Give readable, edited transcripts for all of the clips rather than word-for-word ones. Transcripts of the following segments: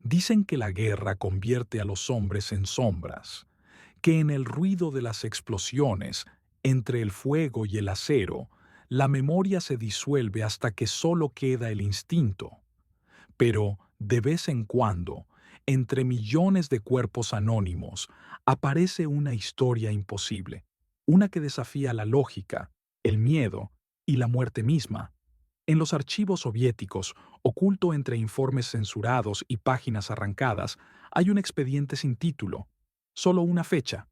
Dicen que la guerra convierte a los hombres en sombras, que en el ruido de las explosiones, entre el fuego y el acero, la memoria se disuelve hasta que solo queda el instinto. Pero, de vez en cuando, entre millones de cuerpos anónimos, aparece una historia imposible, una que desafía la lógica, el miedo y la muerte misma. En los archivos soviéticos, oculto entre informes censurados y páginas arrancadas, hay un expediente sin título, solo una fecha,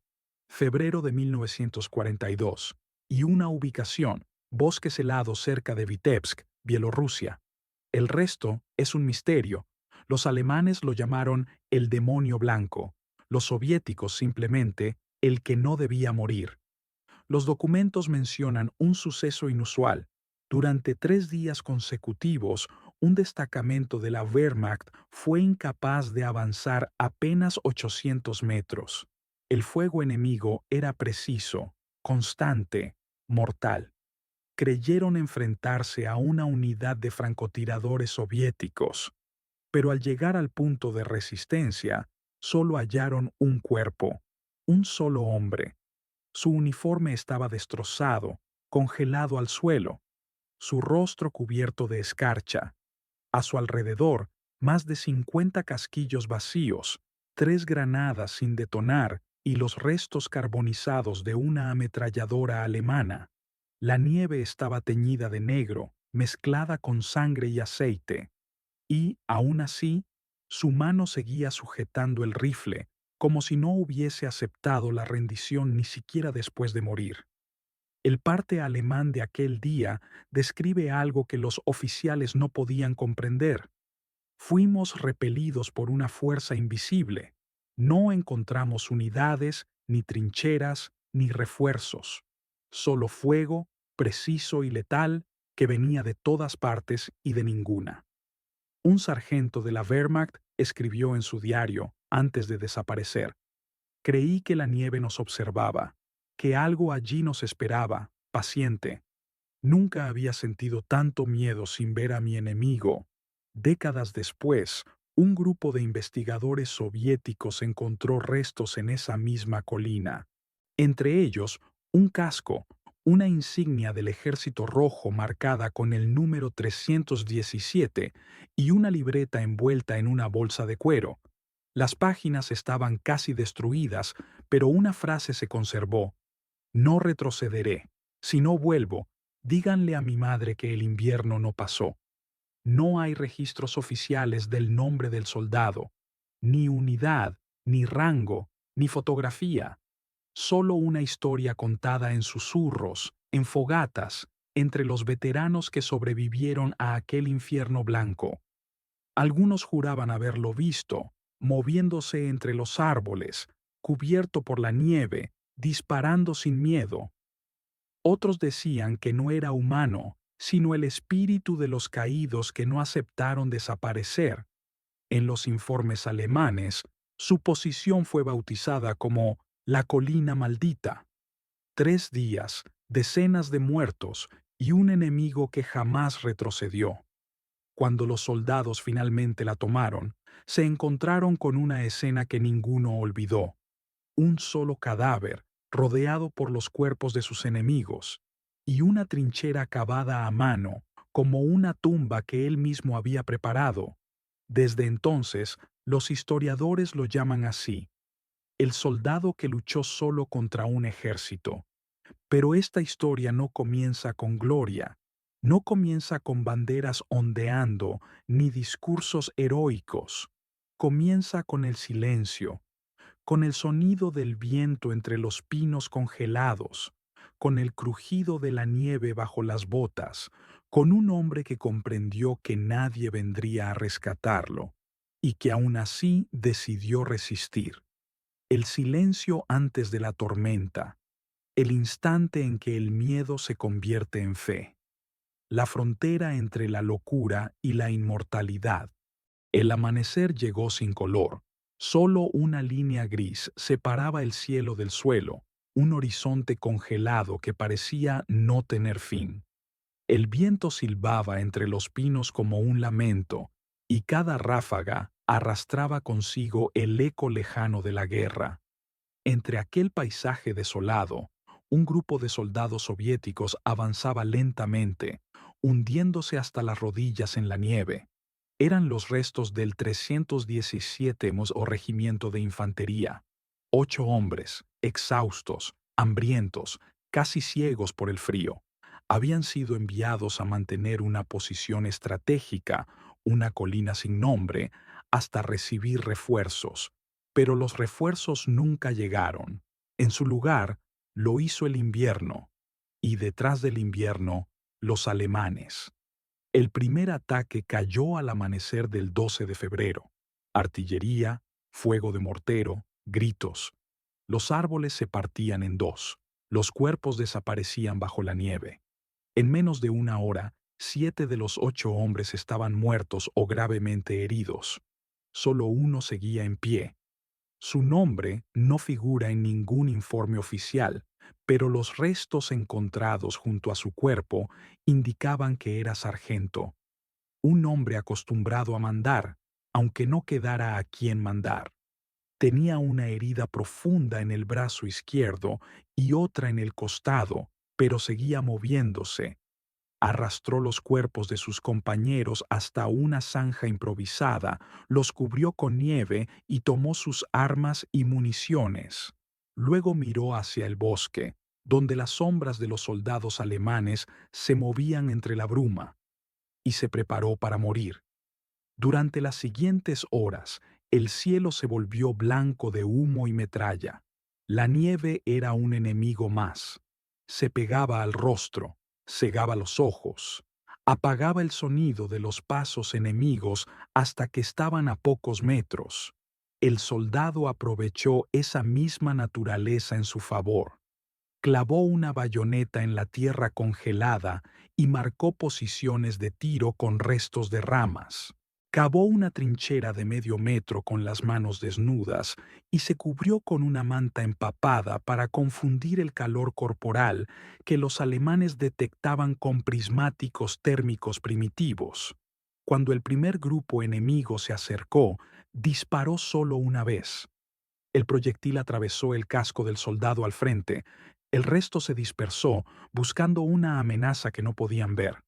febrero de 1942, y una ubicación, bosques helados cerca de Vitebsk, Bielorrusia. El resto es un misterio. Los alemanes lo llamaron el demonio blanco, los soviéticos simplemente el que no debía morir. Los documentos mencionan un suceso inusual. Durante 3 días consecutivos, un destacamento de la Wehrmacht fue incapaz de avanzar apenas 800 metros. El fuego enemigo era preciso, constante, mortal. Creyeron enfrentarse a una unidad de francotiradores soviéticos, pero al llegar al punto de resistencia, solo hallaron un cuerpo, un solo hombre. Su uniforme estaba destrozado, congelado al suelo, su rostro cubierto de escarcha. A su alrededor, más de 50 casquillos vacíos, 3 granadas sin detonar y los restos carbonizados de una ametralladora alemana. La nieve estaba teñida de negro, mezclada con sangre y aceite. Y, aún así, su mano seguía sujetando el rifle, como si no hubiese aceptado la rendición ni siquiera después de morir. El parte alemán de aquel día describe algo que los oficiales no podían comprender. Fuimos repelidos por una fuerza invisible. No encontramos unidades, ni trincheras, ni refuerzos. Solo fuego, preciso y letal, que venía de todas partes y de ninguna. Un sargento de la Wehrmacht escribió en su diario, antes de desaparecer: «Creí que la nieve nos observaba, que algo allí nos esperaba, paciente. Nunca había sentido tanto miedo sin ver a mi enemigo». Décadas después, un grupo de investigadores soviéticos encontró restos en esa misma colina. Entre ellos, un casco, una insignia del Ejército Rojo marcada con el número 317 y una libreta envuelta en una bolsa de cuero. Las páginas estaban casi destruidas, pero una frase se conservó: «No retrocederé. Si no vuelvo, díganle a mi madre que el invierno no pasó». No hay registros oficiales del nombre del soldado, ni unidad, ni rango, ni fotografía. Solo una historia contada en susurros, en fogatas, entre los veteranos que sobrevivieron a aquel infierno blanco. Algunos juraban haberlo visto, moviéndose entre los árboles, cubierto por la nieve, disparando sin miedo. Otros decían que no era humano, sino el espíritu de los caídos que no aceptaron desaparecer. En los informes alemanes, su posición fue bautizada como la colina maldita. 3 días, decenas de muertos y un enemigo que jamás retrocedió. Cuando los soldados finalmente la tomaron, se encontraron con una escena que ninguno olvidó: un solo cadáver rodeado por los cuerpos de sus enemigos, y una trinchera cavada a mano, como una tumba que él mismo había preparado. Desde entonces, los historiadores lo llaman así: el soldado que luchó solo contra un ejército. Pero esta historia no comienza con gloria, no comienza con banderas ondeando ni discursos heroicos. Comienza con el silencio, con el sonido del viento entre los pinos congelados, con el crujido de la nieve bajo las botas, con un hombre que comprendió que nadie vendría a rescatarlo y que aún así decidió resistir. El silencio antes de la tormenta, el instante en que el miedo se convierte en fe, la frontera entre la locura y la inmortalidad. El amanecer llegó sin color. Solo una línea gris separaba el cielo del suelo, un horizonte congelado que parecía no tener fin. El viento silbaba entre los pinos como un lamento, y cada ráfaga arrastraba consigo el eco lejano de la guerra. Entre aquel paisaje desolado, un grupo de soldados soviéticos avanzaba lentamente, hundiéndose hasta las rodillas en la nieve. Eran los restos del 317 o Regimiento de Infantería. 8 hombres, exhaustos, hambrientos, casi ciegos por el frío, habían sido enviados a mantener una posición estratégica, una colina sin nombre, hasta recibir refuerzos. Pero los refuerzos nunca llegaron. En su lugar, lo hizo el invierno, y detrás del invierno, los alemanes. El primer ataque cayó al amanecer del 12 de febrero. Artillería, fuego de mortero, gritos. Los árboles se partían en dos. Los cuerpos desaparecían bajo la nieve. En menos de una hora, 7 de los 8 hombres estaban muertos o gravemente heridos. Solo uno seguía en pie. Su nombre no figura en ningún informe oficial, pero los restos encontrados junto a su cuerpo indicaban que era sargento, un hombre acostumbrado a mandar, aunque no quedara a quien mandar. Tenía una herida profunda en el brazo izquierdo y otra en el costado, pero seguía moviéndose. Arrastró los cuerpos de sus compañeros hasta una zanja improvisada, los cubrió con nieve y tomó sus armas y municiones. Luego miró hacia el bosque, donde las sombras de los soldados alemanes se movían entre la bruma, y se preparó para morir. Durante las siguientes horas, el cielo se volvió blanco de humo y metralla. La nieve era un enemigo más. Se pegaba al rostro, cegaba los ojos, apagaba el sonido de los pasos enemigos hasta que estaban a pocos metros. El soldado aprovechó esa misma naturaleza en su favor. Clavó una bayoneta en la tierra congelada y marcó posiciones de tiro con restos de ramas. Cavó una trinchera de medio metro con las manos desnudas y se cubrió con una manta empapada para confundir el calor corporal que los alemanes detectaban con prismáticos térmicos primitivos. Cuando el primer grupo enemigo se acercó, disparó solo una vez. El proyectil atravesó el casco del soldado al frente. El resto se dispersó, buscando una amenaza que no podían ver.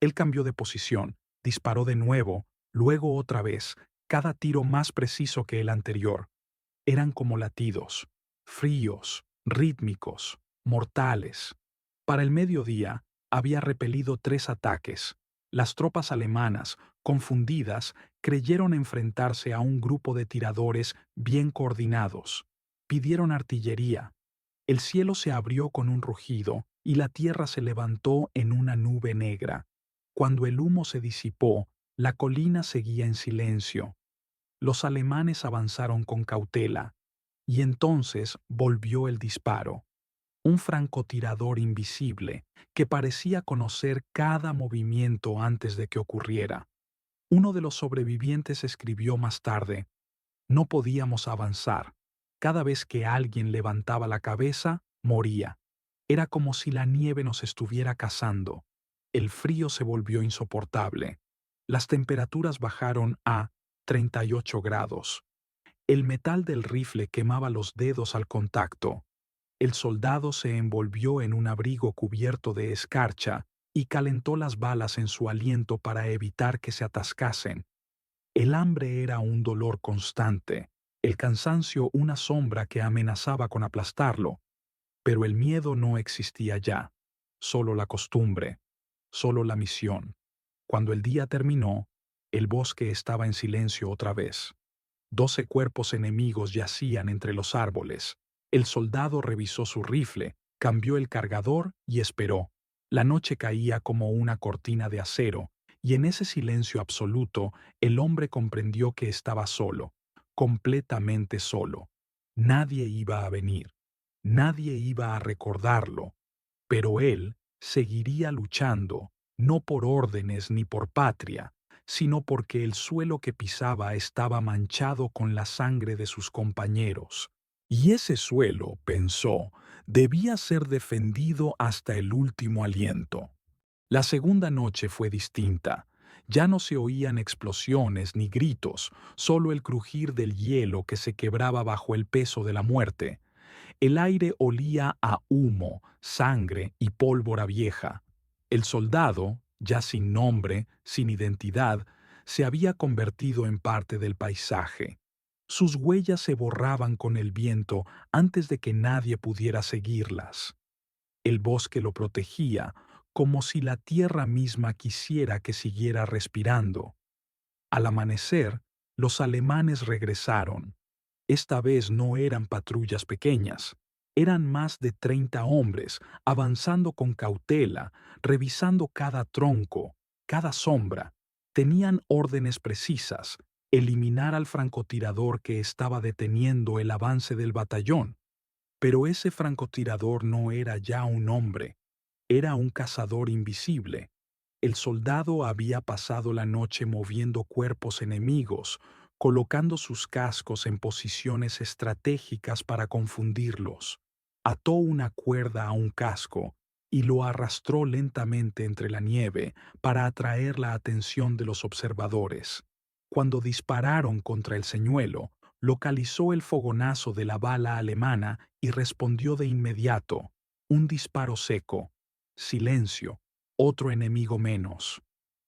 Él cambió de posición, disparó de nuevo, luego otra vez, cada tiro más preciso que el anterior. Eran como latidos, fríos, rítmicos, mortales. Para el mediodía, había repelido 3 ataques. Las tropas alemanas, confundidas, creyeron enfrentarse a un grupo de tiradores bien coordinados. Pidieron artillería. El cielo se abrió con un rugido y la tierra se levantó en una nube negra. Cuando el humo se disipó, la colina seguía en silencio. Los alemanes avanzaron con cautela, y entonces volvió el disparo. Un francotirador invisible que parecía conocer cada movimiento antes de que ocurriera. Uno de los sobrevivientes escribió más tarde: "No podíamos avanzar. Cada vez que alguien levantaba la cabeza, moría. Era como si la nieve nos estuviera cazando. El frío se volvió insoportable. Las temperaturas bajaron a 38 grados. El metal del rifle quemaba los dedos al contacto. El soldado se envolvió en un abrigo cubierto de escarcha y calentó las balas en su aliento para evitar que se atascasen. El hambre era un dolor constante, el cansancio una sombra que amenazaba con aplastarlo, pero el miedo no existía ya, solo la costumbre, solo la misión. Cuando el día terminó, el bosque estaba en silencio otra vez. 12 cuerpos enemigos yacían entre los árboles. El soldado revisó su rifle, cambió el cargador y esperó. La noche caía como una cortina de acero, y en ese silencio absoluto el hombre comprendió que estaba solo, completamente solo. Nadie iba a venir, nadie iba a recordarlo, pero él seguiría luchando, no por órdenes ni por patria, sino porque el suelo que pisaba estaba manchado con la sangre de sus compañeros. Y ese suelo, pensó, debía ser defendido hasta el último aliento. La segunda noche fue distinta. Ya no se oían explosiones ni gritos, solo el crujir del hielo que se quebraba bajo el peso de la muerte. El aire olía a humo, sangre y pólvora vieja. El soldado, ya sin nombre, sin identidad, se había convertido en parte del paisaje. Sus huellas se borraban con el viento antes de que nadie pudiera seguirlas. El bosque lo protegía, como si la tierra misma quisiera que siguiera respirando. Al amanecer, los alemanes regresaron. Esta vez no eran patrullas pequeñas, eran más de 30 hombres, avanzando con cautela, revisando cada tronco, cada sombra. Tenían órdenes precisas: eliminar al francotirador que estaba deteniendo el avance del batallón. Pero ese francotirador no era ya un hombre, era un cazador invisible. El soldado había pasado la noche moviendo cuerpos enemigos, colocando sus cascos en posiciones estratégicas para confundirlos. Ató una cuerda a un casco y lo arrastró lentamente entre la nieve para atraer la atención de los observadores. Cuando dispararon contra el señuelo, localizó el fogonazo de la bala alemana y respondió de inmediato. Un disparo seco. Silencio. Otro enemigo menos.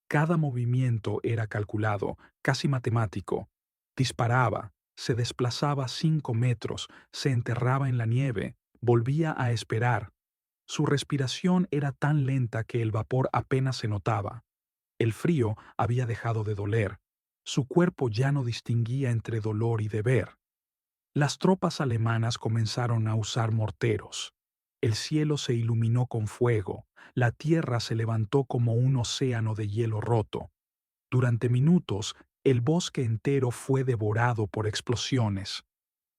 Cada movimiento era calculado, casi matemático. Disparaba, se desplazaba 5 metros, se enterraba en la nieve, volvía a esperar. Su respiración era tan lenta que el vapor apenas se notaba. El frío había dejado de doler. Su cuerpo ya no distinguía entre dolor y deber. Las tropas alemanas comenzaron a usar morteros. El cielo se iluminó con fuego, la tierra se levantó como un océano de hielo roto. Durante minutos, el bosque entero fue devorado por explosiones.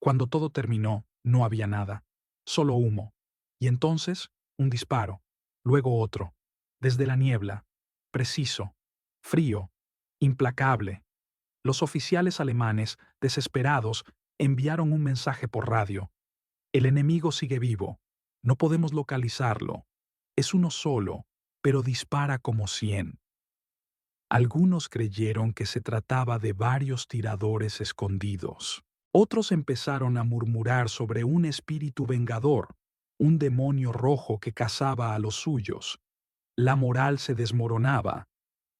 Cuando todo terminó, no había nada, solo humo. Y entonces, un disparo, luego otro, desde la niebla, preciso, frío, implacable. Los oficiales alemanes, desesperados, enviaron un mensaje por radio. El enemigo sigue vivo. No podemos localizarlo. Es uno solo, pero dispara como 100. Algunos creyeron que se trataba de varios tiradores escondidos. Otros empezaron a murmurar sobre un espíritu vengador, un demonio rojo que cazaba a los suyos. La moral se desmoronaba.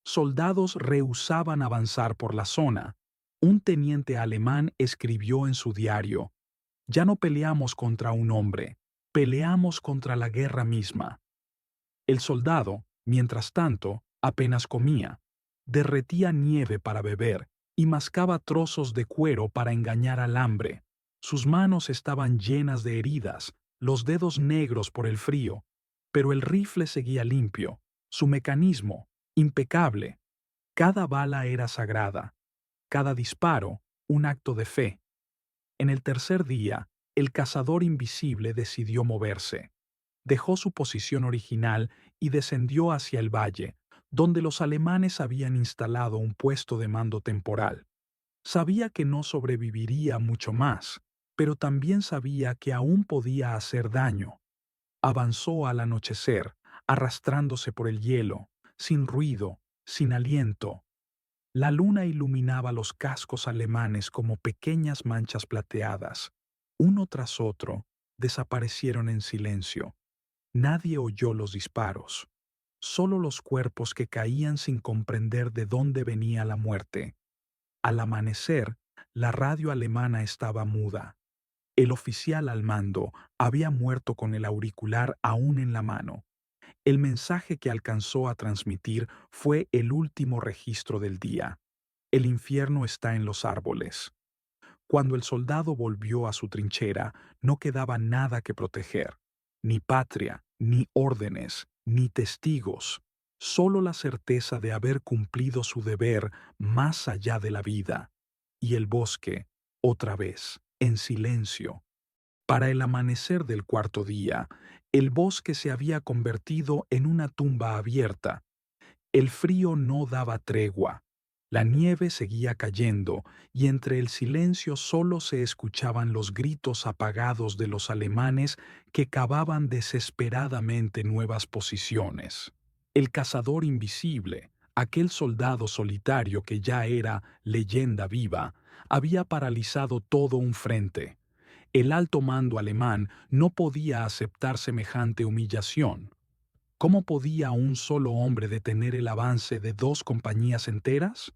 Soldados rehusaban avanzar por la zona. Un teniente alemán escribió en su diario: "Ya no peleamos contra un hombre, peleamos contra la guerra misma". El soldado, mientras tanto, apenas comía. Derretía nieve para beber y mascaba trozos de cuero para engañar al hambre. Sus manos estaban llenas de heridas, los dedos negros por el frío, pero el rifle seguía limpio, su mecanismo impecable. Cada bala era sagrada, cada disparo un acto de fe. En el tercer día, el cazador invisible decidió moverse. Dejó su posición original y descendió hacia el valle, donde los alemanes habían instalado un puesto de mando temporal. Sabía que no sobreviviría mucho más, pero también sabía que aún podía hacer daño. Avanzó al anochecer, arrastrándose por el hielo, sin ruido, sin aliento. La luna iluminaba los cascos alemanes como pequeñas manchas plateadas. Uno tras otro, desaparecieron en silencio. Nadie oyó los disparos, solo los cuerpos que caían sin comprender de dónde venía la muerte. Al amanecer, la radio alemana estaba muda. El oficial al mando había muerto con el auricular aún en la mano. El mensaje que alcanzó a transmitir fue el último registro del día. El infierno está en los árboles. Cuando el soldado volvió a su trinchera, no quedaba nada que proteger, ni patria, ni órdenes, ni testigos, solo la certeza de haber cumplido su deber más allá de la vida. Y el bosque, otra vez, en silencio. Para el amanecer del cuarto día, el bosque se había convertido en una tumba abierta. El frío no daba tregua. La nieve seguía cayendo y entre el silencio solo se escuchaban los gritos apagados de los alemanes que cavaban desesperadamente nuevas posiciones. El cazador invisible, Aquel soldado solitario que ya era leyenda viva había paralizado todo un frente. El alto mando alemán no podía aceptar semejante humillación. ¿Cómo podía un solo hombre detener el avance de 2 compañías enteras?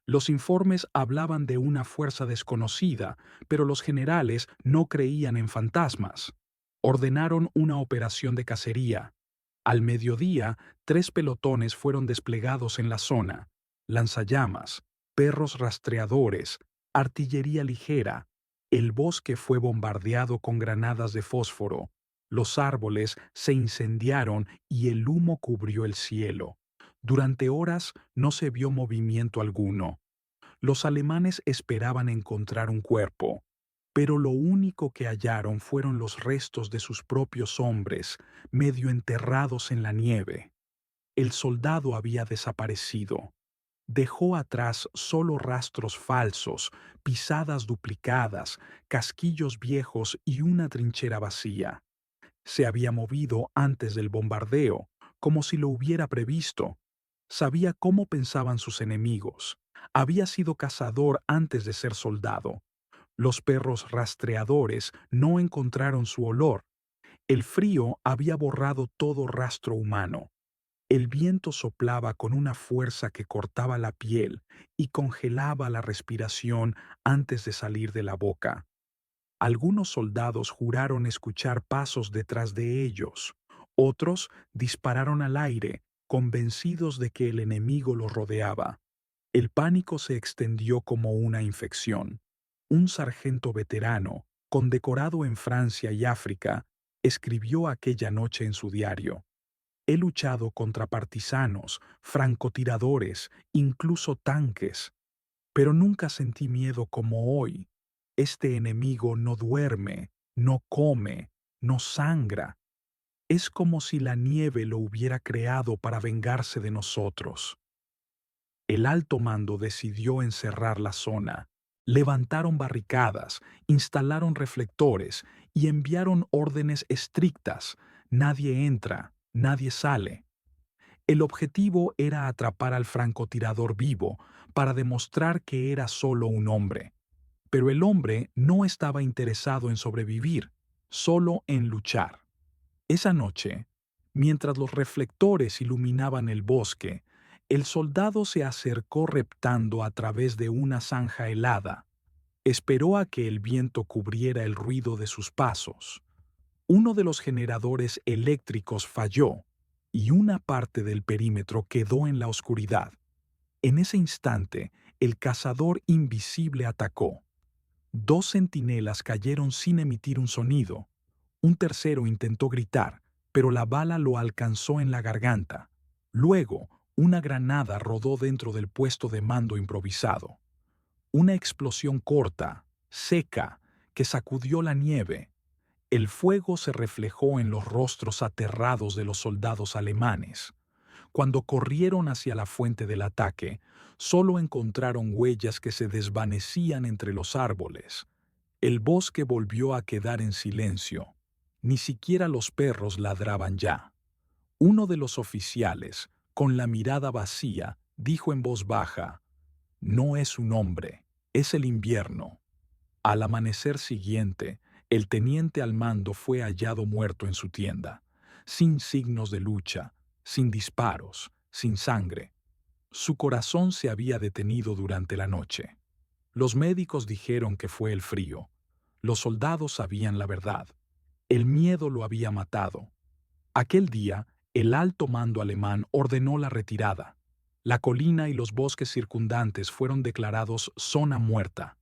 Los informes hablaban de una fuerza desconocida, pero los generales no creían en fantasmas. Ordenaron una operación de cacería. Al mediodía, 3 pelotones fueron desplegados en la zona: lanzallamas, perros rastreadores, artillería ligera. El bosque fue bombardeado con granadas de fósforo. Los árboles se incendiaron y el humo cubrió el cielo. Durante horas no se vio movimiento alguno. Los alemanes esperaban encontrar un cuerpo, pero lo único que hallaron fueron los restos de sus propios hombres, medio enterrados en la nieve. El soldado había desaparecido. Dejó atrás solo rastros falsos, pisadas duplicadas, casquillos viejos y una trinchera vacía. Se había movido antes del bombardeo, como si lo hubiera previsto. Sabía cómo pensaban sus enemigos. Había sido cazador antes de ser soldado. Los perros rastreadores no encontraron su olor. El frío había borrado todo rastro humano. El viento soplaba con una fuerza que cortaba la piel y congelaba la respiración antes de salir de la boca. Algunos soldados juraron escuchar pasos detrás de ellos. Otros dispararon al aire, convencidos de que el enemigo los rodeaba. El pánico se extendió como una infección. Un sargento veterano, condecorado en Francia y África, escribió aquella noche en su diario: «He luchado contra partisanos, francotiradores, incluso tanques, pero nunca sentí miedo como hoy. Este enemigo no duerme, no come, no sangra. Es como si la nieve lo hubiera creado para vengarse de nosotros». El alto mando decidió encerrar la zona. Levantaron barricadas, instalaron reflectores y enviaron órdenes estrictas: nadie entra, nadie sale. El objetivo era atrapar al francotirador vivo para demostrar que era solo un hombre. Pero el hombre no estaba interesado en sobrevivir, solo en luchar. Esa noche, mientras los reflectores iluminaban el bosque, el soldado se acercó reptando a través de una zanja helada. Esperó a que el viento cubriera el ruido de sus pasos. Uno de los generadores eléctricos falló y una parte del perímetro quedó en la oscuridad. En ese instante, el cazador invisible atacó. 2 centinelas cayeron sin emitir un sonido. Un tercero intentó gritar, pero la bala lo alcanzó en la garganta. Luego, una granada rodó dentro del puesto de mando improvisado. Una explosión corta, seca, que sacudió la nieve. El fuego se reflejó en los rostros aterrados de los soldados alemanes. Cuando corrieron hacia la fuente del ataque, solo encontraron huellas que se desvanecían entre los árboles. El bosque volvió a quedar en silencio. Ni siquiera los perros ladraban ya. Uno de los oficiales, con la mirada vacía, dijo en voz baja: «No es un hombre, es el invierno». Al amanecer siguiente, el teniente al mando fue hallado muerto en su tienda, sin signos de lucha, sin disparos, sin sangre. Su corazón se había detenido durante la noche. Los médicos dijeron que fue el frío. Los soldados sabían la verdad. El miedo lo había matado. Aquel día, el alto mando alemán ordenó la retirada. La colina y los bosques circundantes fueron declarados zona muerta.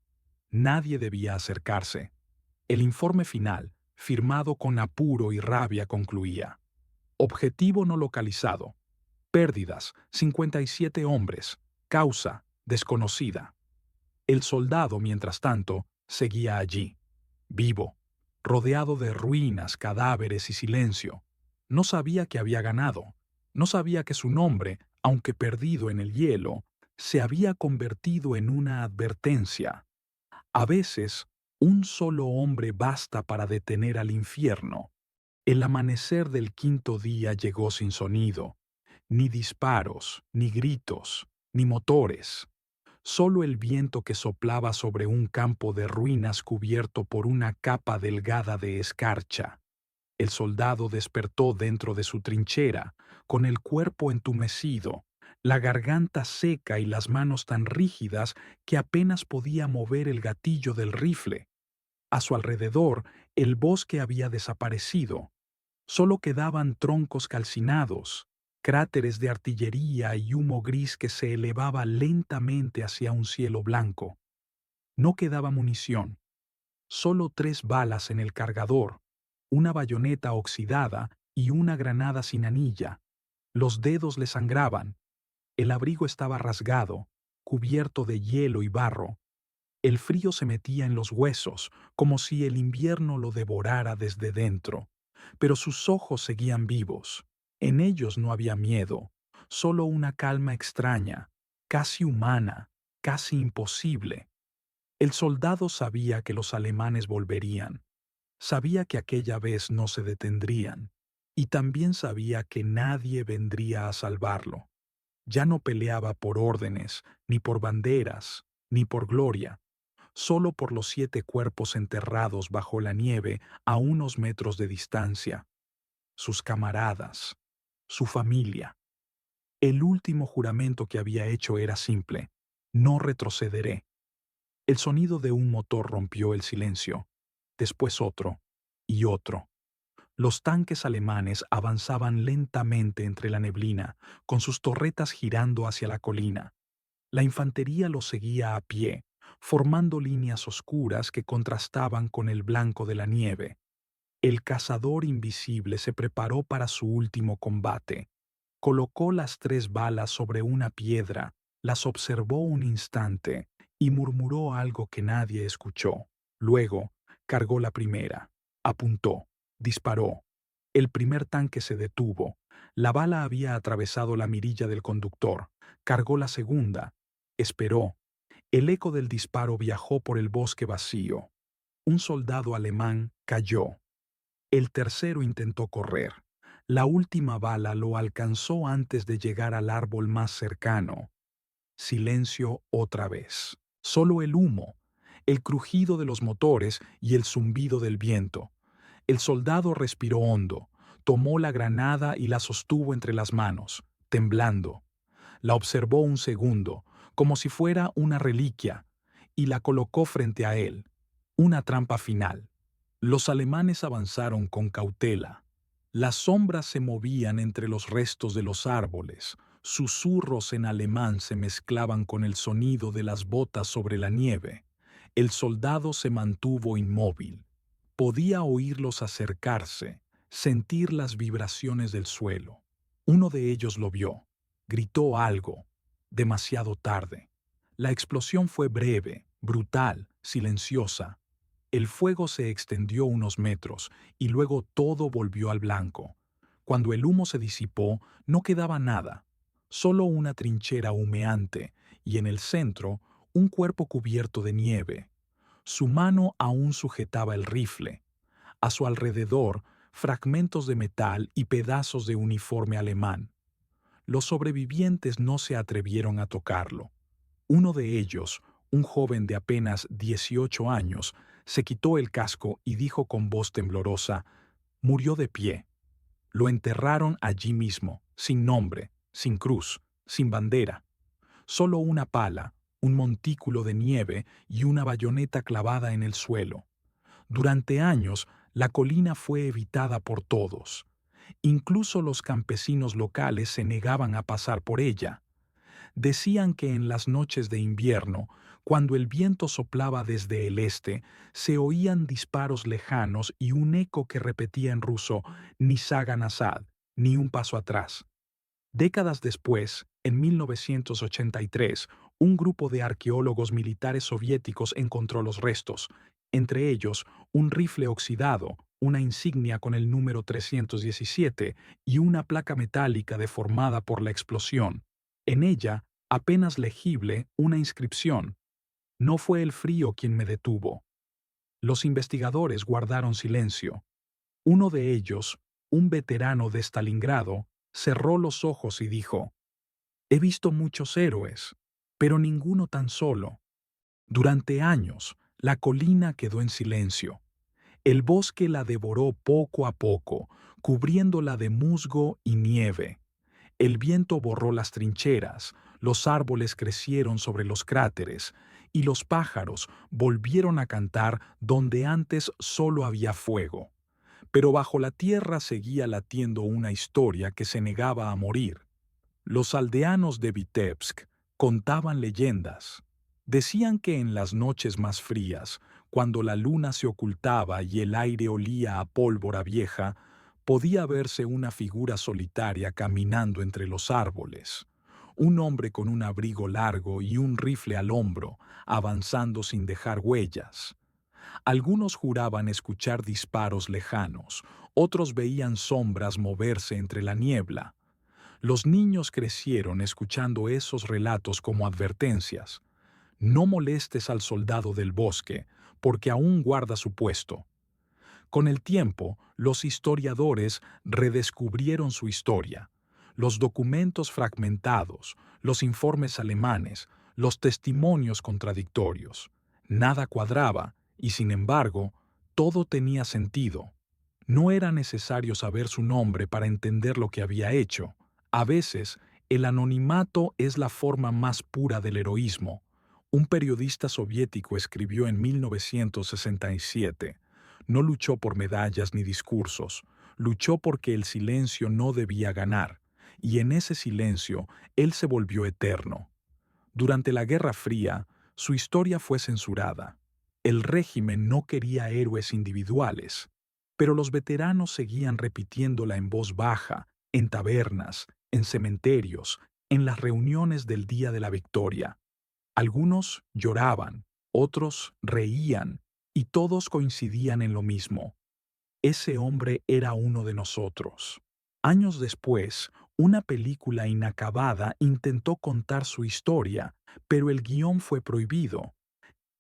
Nadie debía acercarse. El informe final, firmado con apuro y rabia, concluía: objetivo no localizado. Pérdidas, 57 hombres. Causa, desconocida. El soldado, mientras tanto, seguía allí, vivo, rodeado de ruinas, cadáveres y silencio. No sabía que había ganado. No sabía que su nombre, aunque perdido en el hielo, se había convertido en una advertencia. A veces, un solo hombre basta para detener al infierno. El amanecer del quinto día llegó sin sonido. Ni disparos, ni gritos, ni motores. Solo el viento que soplaba sobre un campo de ruinas cubierto por una capa delgada de escarcha. El soldado despertó dentro de su trinchera, con el cuerpo entumecido, la garganta seca y las manos tan rígidas que apenas podía mover el gatillo del rifle. A su alrededor, el bosque había desaparecido. Solo quedaban troncos calcinados, cráteres de artillería y humo gris que se elevaba lentamente hacia un cielo blanco. No quedaba munición. Solo 3 balas en el cargador, una bayoneta oxidada y una granada sin anilla. Los dedos le sangraban. El abrigo estaba rasgado, cubierto de hielo y barro. El frío se metía en los huesos, como si el invierno lo devorara desde dentro. Pero sus ojos seguían vivos. En ellos no había miedo, solo una calma extraña, casi humana, casi imposible. El soldado sabía que los alemanes volverían. Sabía que aquella vez no se detendrían. Y también sabía que nadie vendría a salvarlo. Ya no peleaba por órdenes, ni por banderas, ni por gloria, solo por los 7 cuerpos enterrados bajo la nieve a unos metros de distancia, sus camaradas, su familia. El último juramento que había hecho era simple: no retrocederé. El sonido de un motor rompió el silencio, después otro y otro. Los tanques alemanes avanzaban lentamente entre la neblina, con sus torretas girando hacia la colina. La infantería los seguía a pie, formando líneas oscuras que contrastaban con el blanco de la nieve. El cazador invisible se preparó para su último combate. Colocó las 3 balas sobre una piedra, las observó un instante y murmuró algo que nadie escuchó. Luego, cargó la primera, apuntó, disparó. El primer tanque se detuvo. La bala había atravesado la mirilla del conductor. Cargó la segunda. Esperó. El eco del disparo viajó por el bosque vacío. Un soldado alemán cayó. El tercero intentó correr. La última bala lo alcanzó antes de llegar al árbol más cercano. Silencio otra vez. Solo el humo, el crujido de los motores y el zumbido del viento. El soldado respiró hondo, tomó la granada y la sostuvo entre las manos, temblando. La observó un segundo, como si fuera una reliquia, y la colocó frente a él, una trampa final. Los alemanes avanzaron con cautela. Las sombras se movían entre los restos de los árboles. Susurros en alemán se mezclaban con el sonido de las botas sobre la nieve. El soldado se mantuvo inmóvil. Podía oírlos acercarse, sentir las vibraciones del suelo. Uno de ellos lo vio. Gritó algo. Demasiado tarde. La explosión fue breve, brutal, silenciosa. El fuego se extendió unos metros y luego todo volvió al blanco. Cuando el humo se disipó, no quedaba nada, solo una trinchera humeante y en el centro un cuerpo cubierto de nieve. Su mano aún sujetaba el rifle. A su alrededor, fragmentos de metal y pedazos de uniforme alemán. Los sobrevivientes no se atrevieron a tocarlo. Uno de ellos, un joven de apenas 18 años, se quitó el casco y dijo con voz temblorosa: murió de pie. Lo enterraron allí mismo, sin nombre, sin cruz, sin bandera. Solo una pala, un montículo de nieve y una bayoneta clavada en el suelo. Durante años, la colina fue evitada por todos. Incluso los campesinos locales se negaban a pasar por ella. Decían que en las noches de invierno, cuando el viento soplaba desde el este, se oían disparos lejanos y un eco que repetía en ruso: ni Saga Nazad, ni un paso atrás. Décadas después, en 1983, un grupo de arqueólogos militares soviéticos encontró los restos, entre ellos un rifle oxidado, una insignia con el número 317 y una placa metálica deformada por la explosión. En ella, apenas legible, una inscripción: no fue el frío quien me detuvo. Los investigadores guardaron silencio. Uno de ellos, un veterano de Stalingrado, cerró los ojos y dijo: «He visto muchos héroes, pero ninguno tan solo». Durante años, la colina quedó en silencio. El bosque la devoró poco a poco, cubriéndola de musgo y nieve. El viento borró las trincheras, los árboles crecieron sobre los cráteres, y los pájaros volvieron a cantar donde antes solo había fuego. Pero bajo la tierra seguía latiendo una historia que se negaba a morir. Los aldeanos de Vitebsk contaban leyendas. Decían que en las noches más frías, cuando la luna se ocultaba y el aire olía a pólvora vieja, podía verse una figura solitaria caminando entre los árboles. Un hombre con un abrigo largo y un rifle al hombro, avanzando sin dejar huellas. Algunos juraban escuchar disparos lejanos, otros veían sombras moverse entre la niebla. Los niños crecieron escuchando esos relatos como advertencias. No molestes al soldado del bosque, porque aún guarda su puesto. Con el tiempo, los historiadores redescubrieron su historia. Los documentos fragmentados, los informes alemanes, los testimonios contradictorios. Nada cuadraba, y sin embargo, todo tenía sentido. No era necesario saber su nombre para entender lo que había hecho. A veces, el anonimato es la forma más pura del heroísmo. Un periodista soviético escribió en 1967: no luchó por medallas ni discursos, luchó porque el silencio no debía ganar, y en ese silencio él se volvió eterno. Durante la Guerra Fría, su historia fue censurada. El régimen no quería héroes individuales, pero los veteranos seguían repitiéndola en voz baja, en tabernas, en cementerios, en las reuniones del Día de la Victoria. Algunos lloraban, otros reían, y todos coincidían en lo mismo: ese hombre era uno de nosotros. Años después, una película inacabada intentó contar su historia, pero el guión fue prohibido.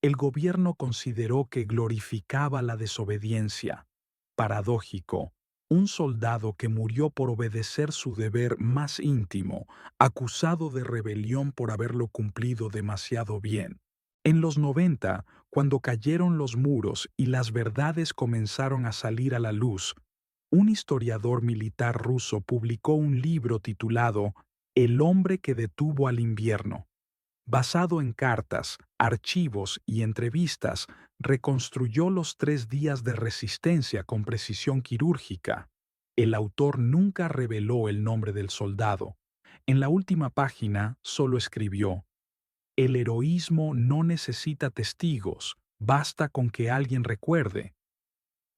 El gobierno consideró que glorificaba la desobediencia. Paradójico, un soldado que murió por obedecer su deber más íntimo, acusado de rebelión por haberlo cumplido demasiado bien. En los 90, cuando cayeron los muros y las verdades comenzaron a salir a la luz, un historiador militar ruso publicó un libro titulado El hombre que detuvo al invierno. Basado en cartas, archivos y entrevistas, reconstruyó los 3 días de resistencia con precisión quirúrgica. El autor nunca reveló el nombre del soldado. En la última página solo escribió: el heroísmo no necesita testigos, basta con que alguien recuerde.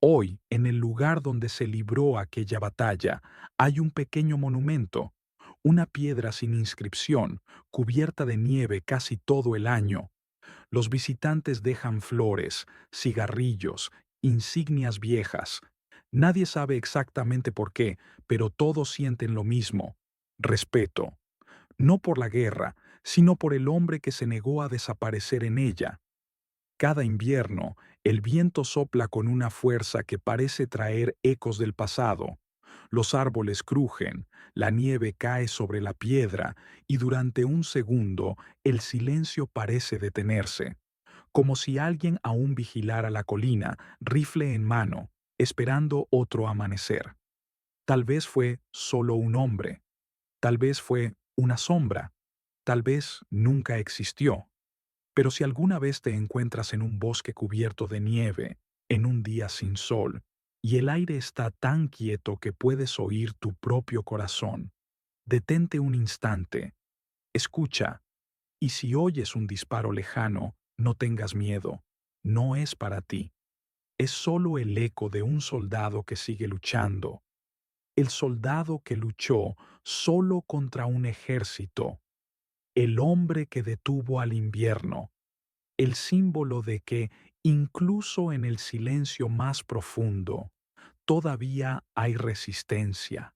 Hoy, en el lugar donde se libró aquella batalla, hay un pequeño monumento, una piedra sin inscripción, cubierta de nieve casi todo el año. Los visitantes dejan flores, cigarrillos, insignias viejas. Nadie sabe exactamente por qué, pero todos sienten lo mismo: respeto. No por la guerra, sino por el hombre que se negó a desaparecer en ella. Cada invierno, el viento sopla con una fuerza que parece traer ecos del pasado. Los árboles crujen, la nieve cae sobre la piedra y durante un segundo el silencio parece detenerse, como si alguien aún vigilara la colina, rifle en mano, esperando otro amanecer. Tal vez fue solo un hombre, tal vez fue una sombra, tal vez nunca existió. Pero si alguna vez te encuentras en un bosque cubierto de nieve, en un día sin sol, y el aire está tan quieto que puedes oír tu propio corazón, detente un instante, escucha, y si oyes un disparo lejano, no tengas miedo, no es para ti. Es solo el eco de un soldado que sigue luchando, el soldado que luchó solo contra un ejército, el hombre que detuvo al invierno, el símbolo de que, incluso en el silencio más profundo, todavía hay resistencia.